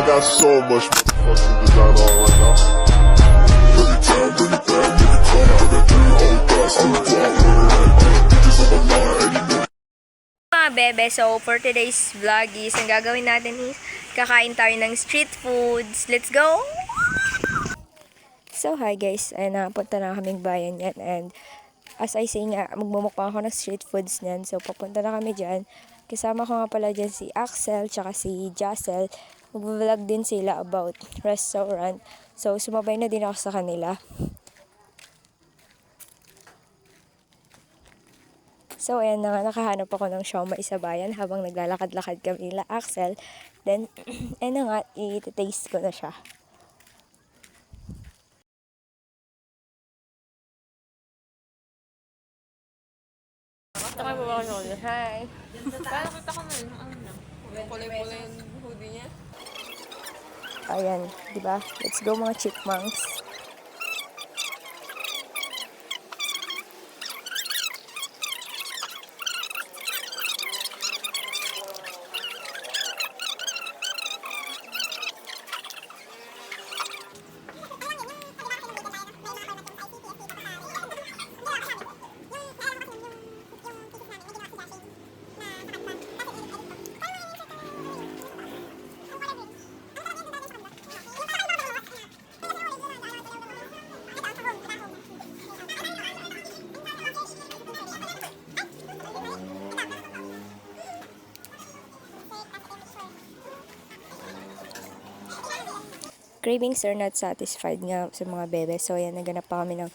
got so much fucking design on right now. Every time, bring it back, make it come out, that three old thoughts, I'm the block, bitches on my line, Mga bebe, so for today's vlog is, ang gagawin natin is, kakain tayo ng street foods. Let's go! So hi guys, ay napunta na kaming bayan yan, and as I say nga, magmumukbang ako ng street foods niyan. So papunta na kami dyan. Kasama ko nga pala dyan si Axel, tsaka si Jacel. Mag-vlog din sila about restaurant. So sumabay na din ako sa kanila. So, ayan na nga, nakahanap ako ng siomai sa bayan habang naglalakad-lakad kami nila Axel. Then, ayan na nga, i-taste ko na siya. Ito kayo ba ako? Hi! Kaya kita ko na yun. Ano na? Kulay-kulay yung hoodie niya. Ayan, di ba? Let's go mga chipmunks. Cravings are not satisfied nga sa mga bebe. So, ayan, naganap pa kami ng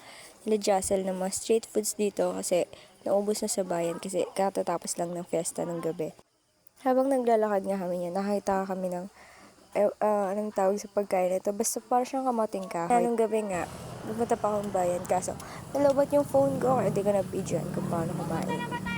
Jacel ng mga street foods dito kasi naubos na sa bayan kasi katatapos lang ng fiesta ng gabi. Habang naglalakad nga kami yan, nakita kami ng anong tawag sa pagkain ito. Basta parang siyang kamoting kahoy. Anong gabi nga, pupunta pa akong bayan kaso nalobat yung phone ko kaya di ko na videoan kung paano kumain.